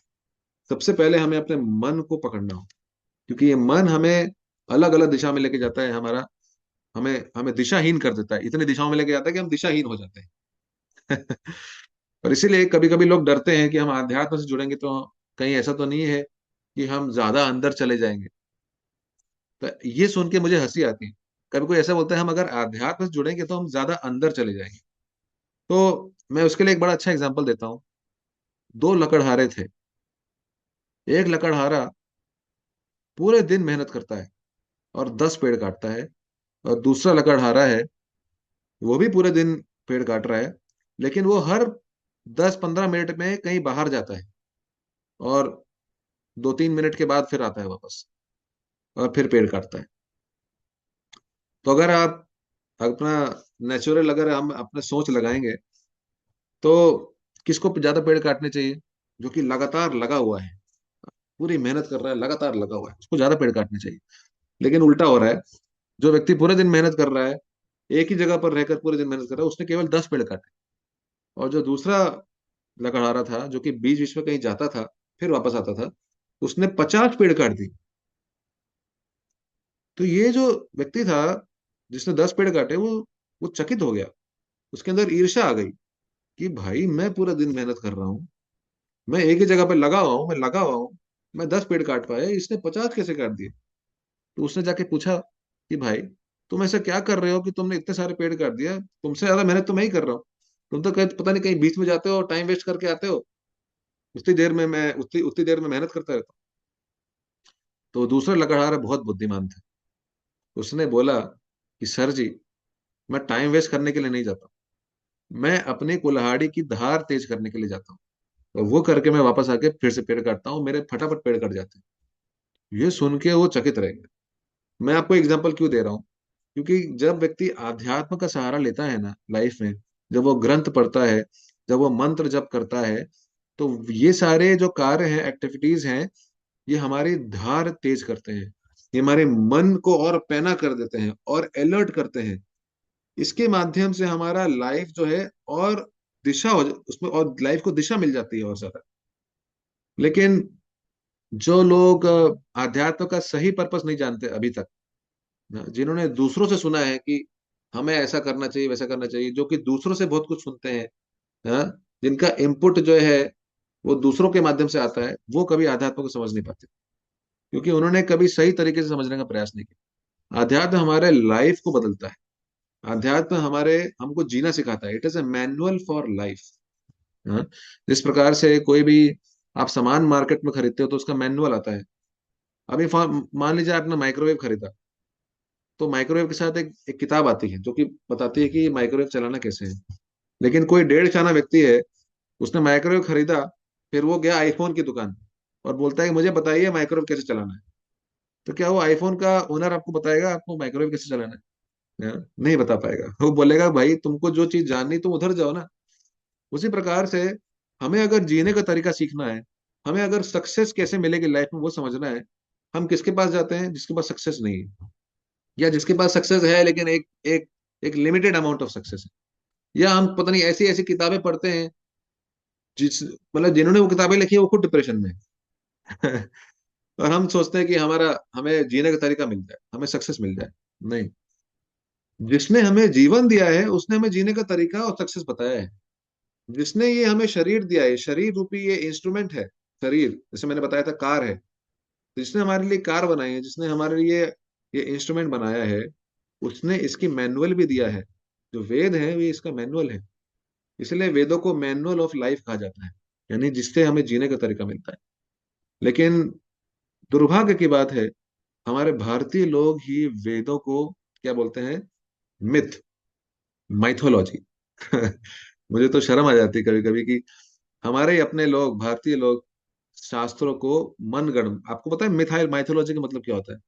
सबसे पहले हमें अपने मन को पकड़ना हो, क्योंकि ये मन हमें अलग अलग दिशा में लेके जाता है। हमारा हमें हमें दिशाहीन कर देता है, इतनी दिशाओं में लेके जाता है कि हम दिशाहीन हो जाते हैं। और इसीलिए कभी कभी लोग डरते हैं कि हम अध्यात्म से जुड़ेंगे तो कहीं ऐसा तो नहीं है कि हम ज्यादा अंदर चले जाएंगे। तो ये सुन के मुझे हंसी आती है। कभी कोई ऐसा बोलता है हम अगर अध्यात्म से जुड़ेंगे तो हम ज्यादा अंदर चले जाएंगे। तो मैं उसके लिए एक बड़ा अच्छा एग्जांपल देता हूँ। 2 लकड़हारे थे। एक लकड़हारा पूरे दिन मेहनत करता है और 10 पेड़ काटता है, और दूसरा लकड़हारा है, वो भी पूरे दिन पेड़ काट रहा है, लेकिन वो हर 10-15 मिनट में कहीं बाहर जाता है, और 2-3 मिनट के बाद फिर आता है वापस, और फिर पेड़ काटता है। तो अगर आप अपना नेचुरल, अगर हम अपने सोच लगाएंगे तो किसको ज्यादा पेड़ काटने चाहिए? जो कि लगातार लगा हुआ है, पूरी मेहनत कर रहा है, लगातार लगा हुआ है, उसको ज्यादा पेड़ काटने चाहिए। लेकिन उल्टा हो रहा है, जो व्यक्ति पूरे दिन मेहनत कर रहा है, एक ही जगह पर रहकर पूरे दिन मेहनत कर रहा है, उसने केवल 10 पेड़ काटे। और जो दूसरा लकड़हारा था, जो कि बीच बीच में कहीं जाता था फिर वापस आता था, उसने 50 पेड़ काट दी। तो ये जो व्यक्ति था जिसने 10 पेड़ काटे, वो चकित हो गया, उसके अंदर ईर्ष्या आ गई कि भाई मैं पूरा दिन मेहनत कर रहा हूँ, मैं एक ही जगह पे लगा हुआ हूँ, मैं लगा हुआ हूँ, मैं 10 पेड़ काट पाया, इसने 50 कैसे काट दिए? तो उसने जाके पूछा कि भाई तुम ऐसा क्या कर रहे हो कि तुमने इतने सारे पेड़ काट दिया? तुमसे ज्यादा मेहनत तो मैं ही कर रहा हूँ। तुम तो पता नहीं कहीं बीच में जाते हो, टाइम वेस्ट करके आते हो, उतनी उतनी देर में मेहनत करता रहता हूँ। तो दूसरा लकड़हारा बहुत बुद्धिमान था, उसने बोला कि सर जी, मैं टाइम वेस्ट करने के लिए नहीं जाता, मैं अपनी कुल्हाड़ी की धार तेज करने के लिए जाता हूँ, और वो करके मैं वापस आके फिर से पेड़ काटता हूँ, मेरे फटाफट पेड़ कट जाते हैं। ये सुन के वो चकित रह गए। मैं आपको एग्जाम्पल क्यों दे रहा हूँ? क्योंकि जब व्यक्ति आध्यात्म का सहारा लेता है ना लाइफ में, जब वो ग्रंथ पढ़ता है, जब वो मंत्र जप करता है, तो ये सारे जो कार्य हैं, एक्टिविटीज हैं, ये हमारी धार तेज करते हैं, ये हमारे मन को और पैना कर देते हैं और अलर्ट करते हैं। इसके माध्यम से हमारा लाइफ जो है और दिशा हो उसमें, और लाइफ को दिशा मिल जाती है और ज्यादा। लेकिन जो लोग अध्यात्म का सही पर्पस नहीं जानते अभी तक, जिन्होंने दूसरों से सुना है कि हमें ऐसा करना चाहिए वैसा करना चाहिए, जो कि दूसरों से बहुत कुछ सुनते हैं, हाँ, जिनका इनपुट जो है वो दूसरों के माध्यम से आता है, वो कभी अध्यात्म को समझ नहीं पाते, क्योंकि उन्होंने कभी सही तरीके से समझने का प्रयास नहीं किया। अध्यात्म हमारे लाइफ को बदलता है। अध्यात्म हमारे हमको जीना सिखाता है। It is a manual for life. जिस प्रकार से कोई भी आप सामान मार्केट में खरीदते हो तो उसका मैनुअल आता है। अभी मान लीजिए आपने माइक्रोवेव खरीदा, तो माइक्रोवेव के साथ एक किताब आती है जो कि बताती है कि माइक्रोवेव चलाना कैसे है। लेकिन कोई डेढ़ खाना व्यक्ति है, उसने माइक्रोवेव खरीदा, फिर वो गया आईफोन की दुकान और बोलता है कि मुझे बताइए माइक्रोवेव कैसे चलाना है। तो क्या वो आईफोन का ओनर आपको बताएगा आपको माइक्रोवेव कैसे चलाना है? नहीं बता पाएगा। वो बोलेगा भाई तुमको जो चीज जाननी तुम उधर जाओ ना। उसी प्रकार से हमें अगर जीने का तरीका सीखना है, हमें अगर सक्सेस कैसे मिलेगी लाइफ में वो समझना है, हम किसके पास जाते हैं? जिसके पास सक्सेस नहीं है, या जिसके पास सक्सेस है लेकिन एक एक एक लिमिटेड अमाउंट ऑफ सक्सेस है। या हम पता नहीं ऐसी ऐसी किताबें पढ़ते हैं जिस मतलब जिन्होंने वो किताबें लिखी है वो खुद डिप्रेशन में है। और हम सोचते हैं कि हमारा हमें जीने का तरीका मिल जाए, हमें सक्सेस मिल जाए। नहीं, जिसने हमें जीवन दिया है उसने हमें जीने का तरीका और सक्सेस बताया है। जिसने ये हमें शरीर दिया है, शरीर रूपी ये इंस्ट्रूमेंट है। शरीर जैसे मैंने बताया था कार है, तो जिसने हमारे लिए कार बनाई है, जिसने हमारे लिए ये इंस्ट्रूमेंट बनाया है, उसने इसकी मैनुअल भी दिया है। जो वेद है ये इसका मैनुअल है। इसलिए वेदों को मैनुअल ऑफ लाइफ कहा जाता है, यानी जिससे हमें जीने का तरीका मिलता है। लेकिन दुर्भाग्य की बात है, हमारे भारतीय लोग ही वेदों को क्या बोलते हैं? Myth, mythology. मुझे तो शर्म आ जाती है कभी कभी कि हमारे ही अपने लोग, भारतीय लोग, शास्त्रों को मनगढ़। आपको पता है मिथाइल माइथोलॉजी का मतलब क्या होता है?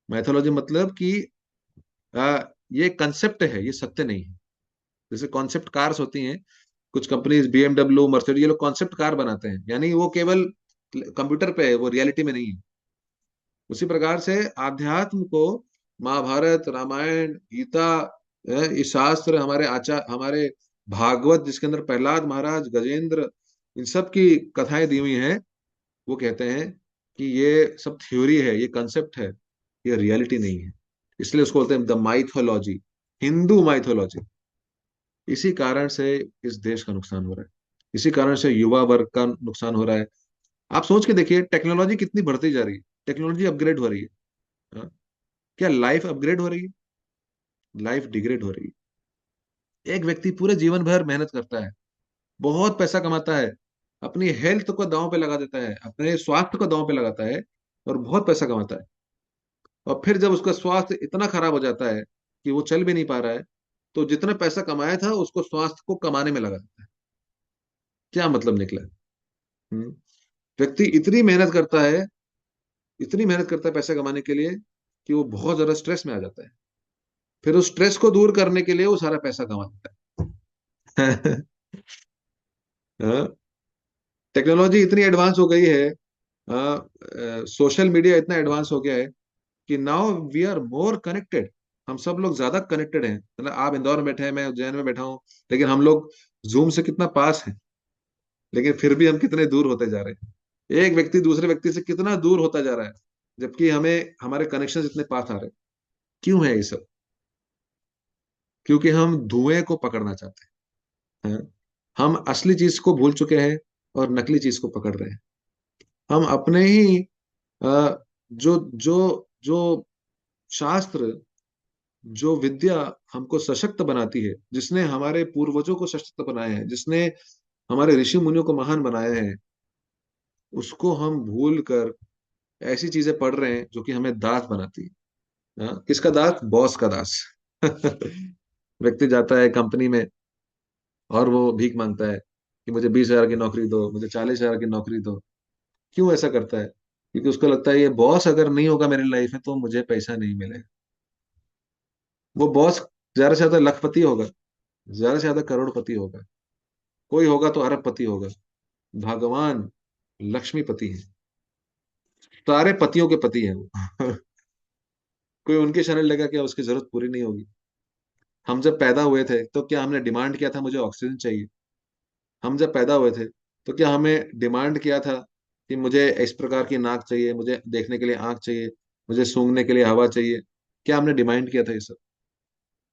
माइथोलॉजी मतलब कि ये कंसेप्ट है, ये सत्य नहीं है। जैसे कॉन्सेप्ट कार्स होती हैं, कुछ कंपनीज BMW मर्सिडीज, ये लोग कॉन्सेप्ट कार बनाते हैं, यानी वो केवल कंप्यूटर पे है, वो रियलिटी में नहीं है। उसी प्रकार से आध्यात्म को महाभारत, रामायण, गीता, ये शास्त्र, हमारे आचार, हमारे भागवत जिसके अंदर प्रहलाद महाराज, गजेंद्र, इन सब की कथाएं दी हुई हैं, वो कहते हैं कि ये सब थ्योरी है, ये कंसेप्ट है, ये रियलिटी नहीं है। इसलिए उसको बोलते हैं द माइथोलॉजी, हिंदू माइथोलॉजी। इसी कारण से इस देश का नुकसान हो रहा है, इसी कारण से युवा वर्ग का नुकसान हो रहा है। आप सोच के देखिए टेक्नोलॉजी कितनी बढ़ती जा रही है, टेक्नोलॉजी अपग्रेड हो रही है। हाँ? क्या लाइफ अपग्रेड हो रही है? लाइफ डिग्रेड हो रही है। एक व्यक्ति पूरे जीवन भर मेहनत करता है, बहुत पैसा कमाता है, अपनी हेल्थ को दांव पे लगा देता है, अपने स्वास्थ्य को दांव पे लगाता है, और बहुत पैसा कमाता है। और फिर जब उसका स्वास्थ्य इतना खराब हो जाता है कि वो चल भी नहीं पा रहा है, तो जितना पैसा कमाया था उसको स्वास्थ्य को कमाने में लगा देता है। क्या मतलब निकला? हम्म? व्यक्ति इतनी मेहनत करता है, इतनी मेहनत करता है पैसा कमाने के लिए, कि वो बहुत ज्यादा स्ट्रेस में आ जाता है। फिर उस स्ट्रेस को दूर करने के लिए वो सारा पैसा कमा देता है। टेक्नोलॉजी इतनी एडवांस हो गई है, सोशल मीडिया इतना एडवांस हो गया है कि now we are more connected. हम सब लोग ज्यादा कनेक्टेड हैं। मतलब आप इंदौर में बैठे हैं, मैं उज्जैन में बैठा हूँ, लेकिन हम लोग जूम से कितना पास हैं, लेकिन फिर भी हम कितने दूर होते जा रहे हैं। एक व्यक्ति दूसरे व्यक्ति से कितना दूर होता जा रहा है, जबकि हमें हमारे कनेक्शन इतने पास आ रहे हैं। क्यों है ये सब? क्योंकि हम धुएं को पकड़ना चाहते हैं। हम असली चीज को भूल चुके हैं और नकली चीज को पकड़ रहे हैं। हम अपने ही जो जो जो शास्त्र, जो विद्या हमको सशक्त बनाती है, जिसने हमारे पूर्वजों को सशक्त बनाया है, जिसने हमारे ऋषि मुनियों को महान बनाया है, उसको हम भूल कर ऐसी चीजें पढ़ रहे हैं जो कि हमें दास बनाती है। किसका दास? बॉस का दास। व्यक्ति जाता है कंपनी में और वो भीख मांगता है कि मुझे 20,000 की नौकरी दो, मुझे 40,000 की नौकरी दो। क्यों ऐसा करता है? क्योंकि उसको लगता है ये बॉस अगर नहीं होगा मेरी लाइफ में तो मुझे पैसा नहीं मिलेगा। वो बॉस ज्यादा से ज्यादा लखपति होगा, ज्यादा से ज्यादा करोड़पति होगा, कोई होगा तो अरबपति होगा। भगवान लक्ष्मीपति है, सारे पतियों के पति है वो। कोई उनके शरण लेगा क्या उसकी जरूरत पूरी नहीं होगी? हम जब पैदा हुए थे तो क्या हमने डिमांड किया था मुझे ऑक्सीजन चाहिए? हम जब पैदा हुए थे तो क्या हमें डिमांड किया था कि मुझे इस प्रकार की नाक चाहिए, मुझे देखने के लिए आंख चाहिए, मुझे सूंघने के लिए हवा चाहिए। क्या हमने डिमांड किया था ये सब?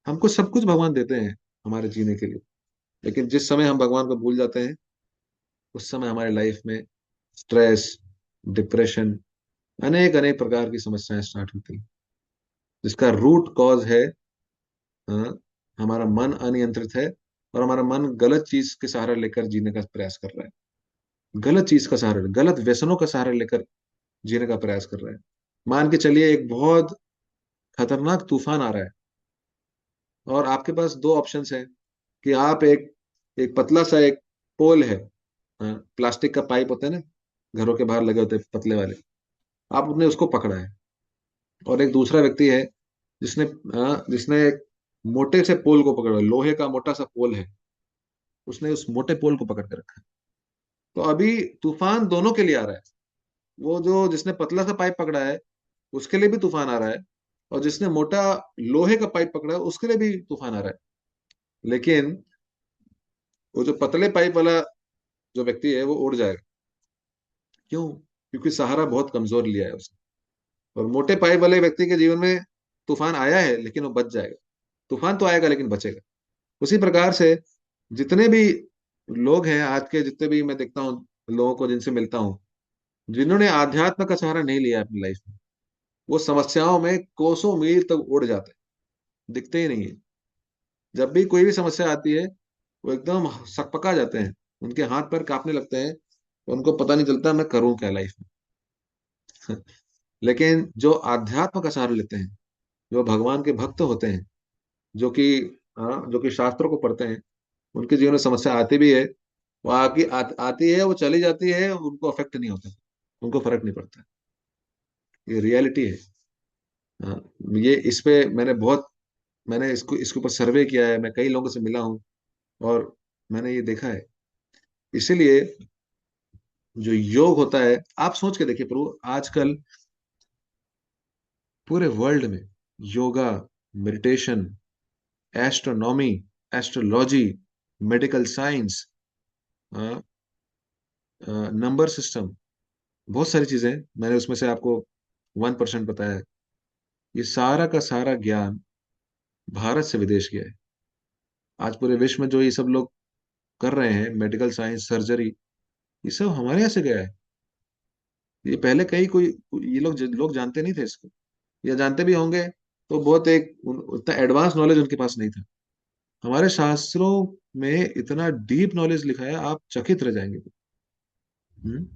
हमको सब कुछ भगवान देते हैं हमारे जीने के लिए। लेकिन जिस समय हम भगवान को भूल जाते हैं, उस समय हमारी लाइफ में स्ट्रेस, डिप्रेशन, अनेक अनेक प्रकार की समस्याएं स्टार्ट होती हैं, जिसका रूट कॉज है हाँ, हमारा मन अनियंत्रित है, और हमारा मन गलत चीज के सहारा लेकर जीने का प्रयास कर रहा है। गलत चीज का सहारा, गलत व्यसनों का सहारा लेकर जीने का प्रयास कर रहा है। मान के चलिए एक बहुत खतरनाक तूफान आ रहा है, और आपके पास दो ऑप्शंस हैं कि आप एक एक पतला सा एक पोल है, प्लास्टिक का पाइप होता है ना, घरों के बाहर लगे होते हैं पतले वाले, आपने उसको पकड़ा है। और एक दूसरा व्यक्ति है जिसने जिसने एक मोटे से पोल को पकड़ा है, लोहे का मोटा सा पोल है, उसने उस मोटे पोल को पकड़ के रखा है। तो अभी तूफान दोनों के लिए आ रहा है। वो जो जिसने पतला सा पाइप पकड़ा है उसके लिए भी तूफान आ रहा है, और जिसने मोटा लोहे का पाइप पकड़ा है उसके लिए भी तूफान आ रहा है। लेकिन वो जो पतले पाइप वाला जो व्यक्ति है वो उड़ जाएगा। क्यों? क्योंकि सहारा बहुत कमजोर लिया है उसने। और मोटे पाइप वाले व्यक्ति के जीवन में तूफान आया है लेकिन वो बच जाएगा। तूफान तो आएगा लेकिन बचेगा। उसी प्रकार से जितने भी लोग हैं आज के, जितने भी मैं देखता हूँ लोगों को जिनसे मिलता हूँ, जिन्होंने आध्यात्म का सहारा नहीं लिया अपनी लाइफ में, वो समस्याओं में कोसों मील तक उड़ जाते हैं, दिखते ही नहीं है। जब भी कोई भी समस्या आती है वो एकदम सकपका जाते हैं, उनके हाथ पैर कांपने लगते हैं, उनको पता नहीं चलता मैं करूं क्या लाइफ में। लेकिन जो आध्यात्म का सहारा लेते हैं, जो भगवान के भक्त होते हैं, जो कि जो कि शास्त्रों को पढ़ते हैं, उनके जीवन में समस्या आती भी है, वो आती है, वो चली जाती है, उनको अफेक्ट नहीं होता, उनको फर्क नहीं पड़ता। ये रियलिटी है। हाँ, ये इस पे मैंने इसके ऊपर सर्वे किया है, मैं कई लोगों से मिला हूँ, और मैंने ये देखा है। इसीलिए जो योग होता है, आप सोच के देखिए प्रभु, आजकल पूरे वर्ल्ड में yoga, meditation, astronomy, astrology, medical science, number system, बहुत सारी चीजें हैं। मैंने उसमें से आपको 1% बताया है। ये सारा का सारा ज्ञान भारत से विदेश गया है। आज पूरे विश्व में जो ये सब लोग कर रहे हैं, मेडिकल साइंस, सर्जरी, ये सब हमारे यहाँ से गया है। ये पहले कहीं कोई ये लोग जानते नहीं थे इसको, या जानते भी होंगे तो बहुत उतना एडवांस नॉलेज उनके पास नहीं था। हमारे शास्त्रों में इतना डीप नॉलेज लिखा है, आप चकित रह जाएंगे। हम्म।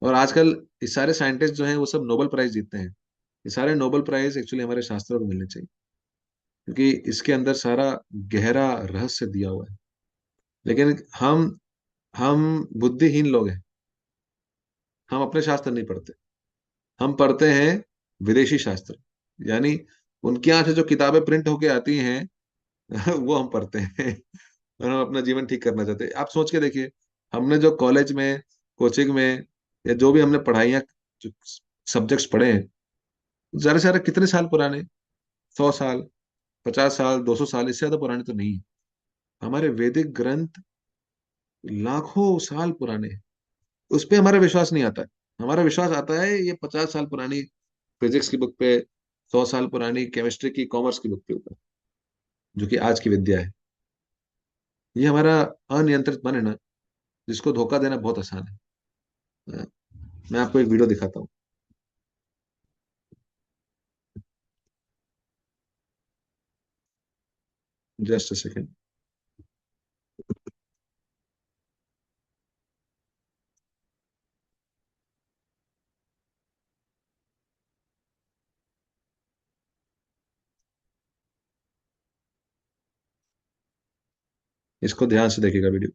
और आजकल ये सारे साइंटिस्ट जो हैं वो सब नोबेल प्राइज जीतते हैं। ये सारे नोबेल प्राइज एक्चुअली हमारे शास्त्रों को मिलने चाहिए, क्योंकि इसके अंदर सारा गहरा रहस्य दिया हुआ है। लेकिन हम बुद्धिहीन लोग हैं, हम अपने शास्त्र नहीं पढ़ते। हम पढ़ते हैं विदेशी शास्त्र, यानी उनके यहाँ से जो किताबें प्रिंट होके आती हैं वो हम पढ़ते हैं। और हम अपना जीवन ठीक करना चाहते हैं। आप सोच के देखिए, हमने जो कॉलेज में, कोचिंग में, या जो भी हमने पढ़ाइयाँ, जो सब्जेक्ट्स पढ़े हैं, ज्यादा से ज्यादा कितने साल पुराने? 100 साल, 50 साल, 200 साल, इससे ज्यादा पुराने तो नहीं है। हमारे वैदिक ग्रंथ लाखों साल पुराने हैं। उस पे हमारा विश्वास नहीं आता है। हमारा विश्वास आता है ये 50 साल पुरानी फिजिक्स की बुक पे, 100 साल पुरानी केमिस्ट्री की, कॉमर्स की बुक के ऊपर, जो कि आज की विद्या है। ये हमारा अनियंत्रित मन है ना, जिसको धोखा देना बहुत आसान है। हाँ, मैं आपको एक वीडियो दिखाता हूँ। Just a second. इसको ध्यान से देखिएगा वीडियो।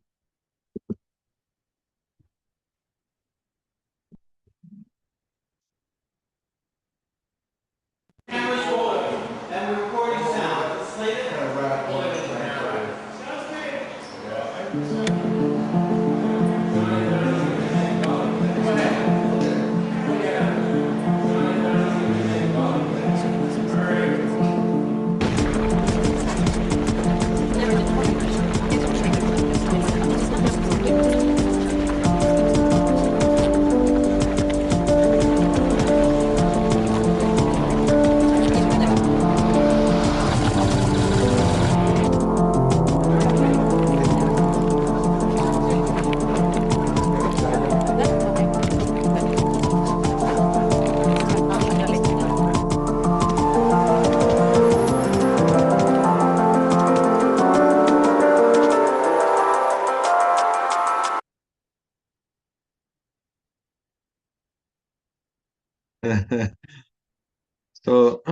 तो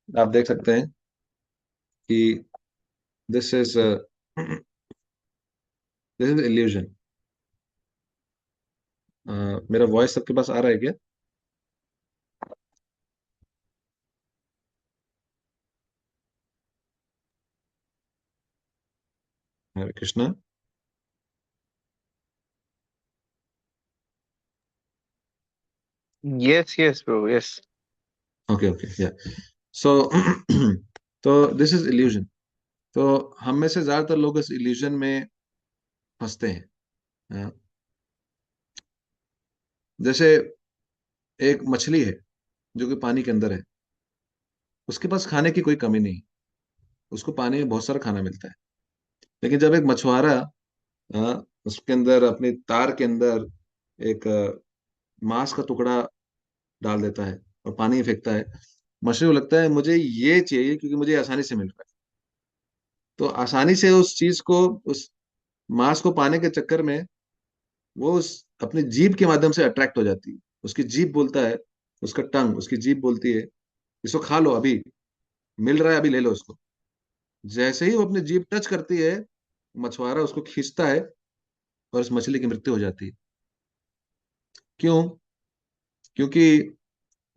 आप देख सकते हैं कि this is this is illusion. मेरा वॉइस सबके पास आ रहा है क्या? Hare Krishna. Yes, yes, bro. Yes. Okay okay या सो तो दिस इज इल्यूजन। तो हम में से ज्यादातर लोग इस इल्यूजन में फंसते हैं। हाँ, जैसे एक मछली है जो कि पानी के अंदर है, उसके पास खाने की कोई कमी नहीं, उसको पानी में बहुत सारा खाना मिलता है। लेकिन जब एक मछुआरा उसके अंदर अपनी तार के अंदर एक मांस का टुकड़ा डाल देता है और पानी में फेंकता है, मछली को लगता है मुझे ये चाहिए क्योंकि मुझे आसानी से मिल रहा है। तो आसानी से उस चीज को, उस मांस को पाने के चक्कर में वो उस अपनी जीभ के माध्यम से अट्रैक्ट हो जाती है। उसकी जीभ बोलता है, उसका टंग, उसकी जीभ बोलती है इसको खा लो, अभी मिल रहा है, अभी ले लो उसको। जैसे ही वो अपनी जीभ टच करती है, मछुआरा उसको खींचता है और उस मछली की मृत्यु हो जाती है। क्यों? क्योंकि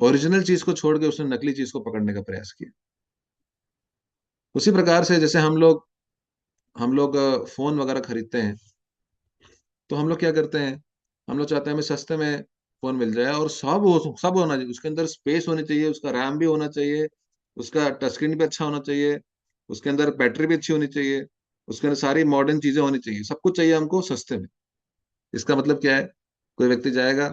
ओरिजिनल चीज को छोड़ के उसने नकली चीज को पकड़ने का प्रयास किया। उसी प्रकार से जैसे हम लोग फोन वगैरह खरीदते हैं, तो हम लोग क्या करते हैं, हम लोग चाहते हैं हमें सस्ते में फोन मिल जाए और सब होना चाहिए, उसके अंदर स्पेस होनी चाहिए, उसका रैम भी होना चाहिए, उसका टच स्क्रीन भी अच्छा होना चाहिए, उसके अंदर बैटरी भी अच्छी होनी चाहिए, उसके अंदर सारी मॉडर्न चीजें होनी चाहिए, सब कुछ चाहिए हमको सस्ते में। इसका मतलब क्या है? कोई व्यक्ति जाएगा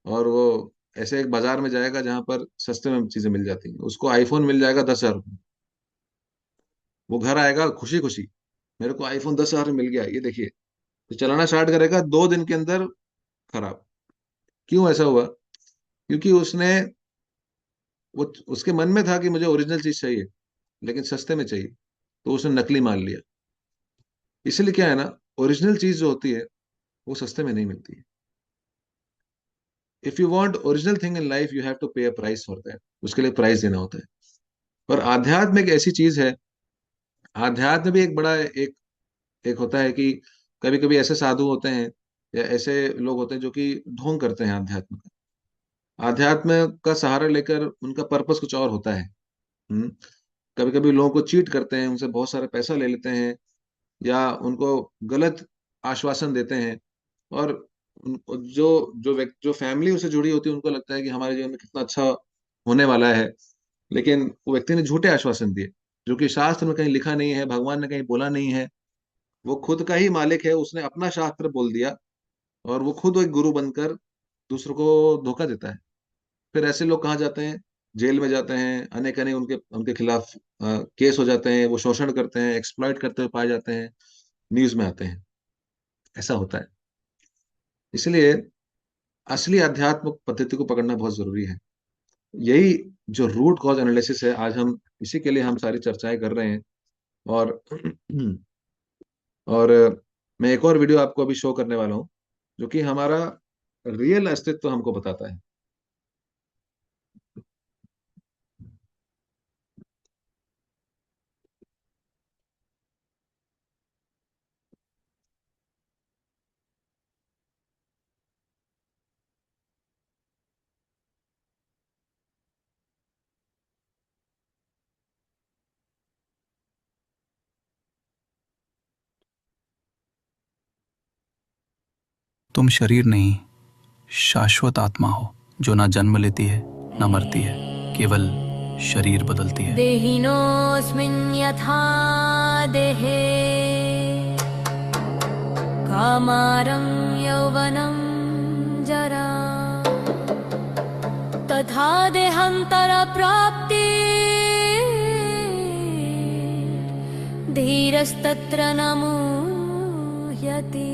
और वो ऐसे एक बाजार में जाएगा जहां पर सस्ते में चीजें मिल जाती हैं, उसको आईफोन मिल जाएगा 10,000 में। वो घर आएगा खुशी खुशी, मेरे को आईफोन 10,000 में मिल गया, ये देखिए। तो चलाना स्टार्ट करेगा, 2 दिन के अंदर खराब। क्यों ऐसा हुआ? क्योंकि उसने, वो उसके मन में था कि मुझे ओरिजिनल चीज चाहिए लेकिन सस्ते में चाहिए, तो उसने नकली मान लिया। इसलिए क्या है ना, ओरिजिनल चीज जो होती है वो सस्ते में नहीं मिलती है। If you want original thing in life you have to pay a price for that, उसके लिए प्राइस देना होता है। और आध्यात्म एक ऐसी चीज है, आध्यात्म भी एक बड़ा एक एक होता है कि कभी कभी ऐसे साधु होते हैं या ऐसे लोग होते हैं जो कि ढोंग करते हैं अध्यात्म का। अध्यात्म का सहारा लेकर उनका पर्पस कुछ और होता है। कभी कभी लोगों को चीट करते हैं, उनसे बहुत सारा पैसा ले लेते हैं या उनको गलत आश्वासन देते हैं। और जो जो व्यक्ति, जो फैमिली उससे जुड़ी होती है, उनको लगता है कि हमारे जीवन में कितना अच्छा होने वाला है, लेकिन वो व्यक्ति ने झूठे आश्वासन दिए जो कि शास्त्र में कहीं लिखा नहीं है, भगवान ने कहीं बोला नहीं है। वो खुद का ही मालिक है, उसने अपना शास्त्र बोल दिया और वो खुद एक गुरु बनकर दूसरों को धोखा देता है। फिर ऐसे लोग कहाँ जाते हैं? जेल में जाते हैं, अनेक अनेक उनके उनके खिलाफ केस हो जाते हैं, वो शोषण करते हैं, एक्सप्लॉइट करते हुए पाए जाते हैं, न्यूज में आते हैं। ऐसा होता है। इसलिए असली आध्यात्मिक पद्धति को पकड़ना बहुत जरूरी है। यही जो रूट कॉज एनालिसिस है, आज हम इसी के लिए हम सारी चर्चाएं कर रहे हैं। और और मैं एक और वीडियो आपको अभी शो करने वाला हूँ जो कि हमारा रियल अस्तित्व हमको बताता है। तुम शरीर नहीं, शाश्वत आत्मा हो जो ना जन्म लेती है ना मरती है, केवल शरीर बदलती है। देहिनोऽस्मिन् यथा देहे कौमारं यौवनं जरा तथा देहान्तरप्राप्ति धीरस्तत्र न मुह्यति।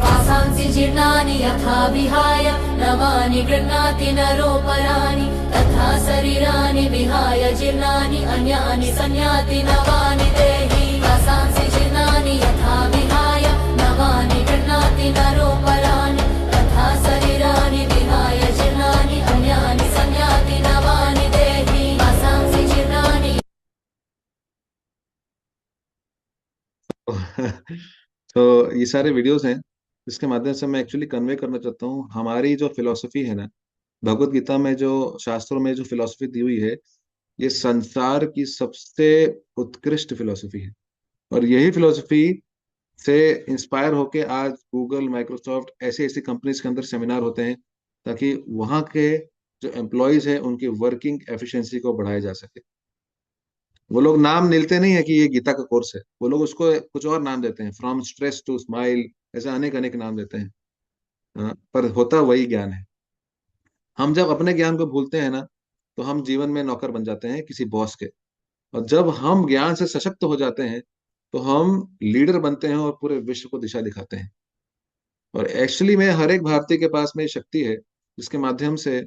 वासांसि जीर्णानि यथा विहाय नवानि गृह्णाति नरोपराणि तथा शरीराणि विहाय जीर्णानि अन्यानि संयाति नवानि देहि। वासांसि जीर्णानि यथा विहाय नवानि गृह्णाति नरोपराणि तथा शरीराणि विहाय जीर्णानि अन्यानि तो ये सारे वीडियोस हैं जिसके माध्यम से मैं एक्चुअली कन्वे करना चाहता हूँ हमारी जो फिलॉसफी है ना, भगवत गीता में जो शास्त्रों में जो फिलॉसफी दी हुई है, ये संसार की सबसे उत्कृष्ट फिलॉसफी है। और यही फिलॉसफी से इंस्पायर होके आज गूगल, माइक्रोसॉफ्ट ऐसी ऐसी कंपनीज के अंदर सेमिनार होते हैं, ताकि वहाँ के जो एम्प्लॉयज हैं उनकी वर्किंग एफिशिएंसी को बढ़ाया जा सके। वो लोग नाम मिलते नहीं है कि ये गीता का कोर्स है, वो लोग उसको कुछ और नाम देते हैं, फ्रॉम स्ट्रेस टू स्माइल, ऐसे अनेक अनेक नाम देते हैं। हाँ, पर होता वही ज्ञान है। हम जब अपने ज्ञान को भूलते हैं ना, तो हम जीवन में नौकर बन जाते हैं किसी बॉस के। और जब हम ज्ञान से सशक्त हो जाते हैं, तो हम लीडर बनते हैं और पूरे विश्व को दिशा दिखाते हैं। और एक्चुअली में हर एक भारतीय के पास में ये शक्ति है, जिसके माध्यम से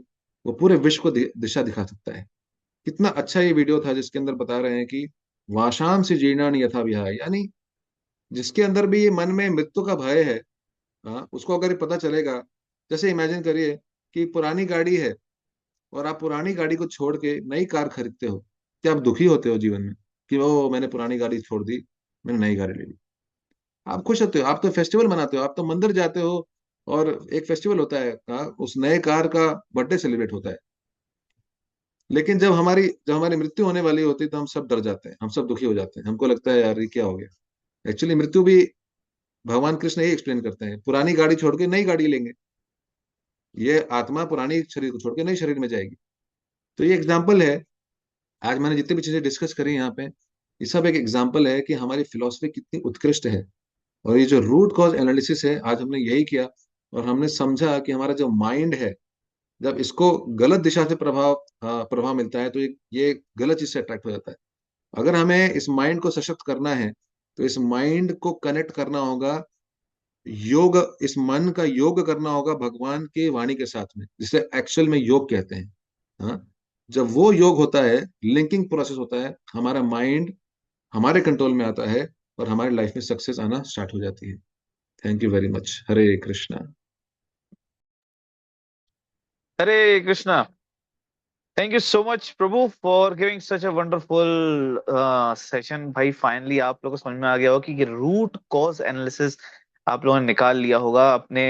वो पूरे विश्व को दिशा दिखा सकता है। कितना अच्छा ये वीडियो था जिसके अंदर बता रहे हैं कि वाशांश से जीर्णानि यथा विहाय, यानी जिसके अंदर भी ये मन में मृत्यु का भय है, हाँ, उसको अगर ये पता चलेगा। जैसे इमेजिन करिए कि पुरानी गाड़ी है और आप पुरानी गाड़ी को छोड़ के नई कार खरीदते हो, क्या आप दुखी होते हो जीवन में कि वो मैंने पुरानी गाड़ी छोड़ दी, मैंने नई गाड़ी ले ली? आप खुश होते हो, आप तो फेस्टिवल मनाते हो, आप तो मंदिर जाते हो, और एक फेस्टिवल होता है, उस नए कार का बर्थडे सेलिब्रेट होता है। लेकिन जब हमारी मृत्यु होने वाली होती है, तो हम सब डर जाते हैं, हम सब दुखी हो जाते हैं, हमको लगता है यार ये क्या हो गया। एक्चुअली मृत्यु भी भगवान कृष्ण यही एक्सप्लेन करते हैं, पुरानी गाड़ी छोड़ के नई गाड़ी लेंगे। ये आत्मा पुरानी शरीर को छोड़ के नई शरीर में जाएगी। तो ये एग्जाम्पल है। आज मैंने जितनी भी चीजें डिस्कस करी यहाँ पे, ये सब एक एग्जाम्पल है कि हमारी फिलॉसफी कितनी उत्कृष्ट है। और ये जो रूट कॉज एनालिसिस है, आज हमने यही किया। और हमने समझा कि हमारा जो माइंड है, जब इसको गलत दिशा से प्रभाव मिलता है, तो ये गलत चीज से अट्रैक्ट हो जाता है। अगर हमें इस माइंड को सशक्त करना है, तो इस माइंड को कनेक्ट करना होगा योग, इस मन का योग करना होगा भगवान की वाणी के साथ में, जिसे एक्चुअल में योग कहते हैं। हाँ, जब वो योग होता है, लिंकिंग प्रोसेस होता है, हमारा माइंड हमारे कंट्रोल में आता है, और हमारी लाइफ में सक्सेस आना स्टार्ट हो जाती है। Thank you very much. Hare Krishna. Hare Krishna. Thank you so much Prabhu for giving such a wonderful session. भाई फाइनली आप लोगों को समझ में आ गया होगा कि रूट कॉज एनालिसिस आप लोगों ने निकाल लिया होगा अपने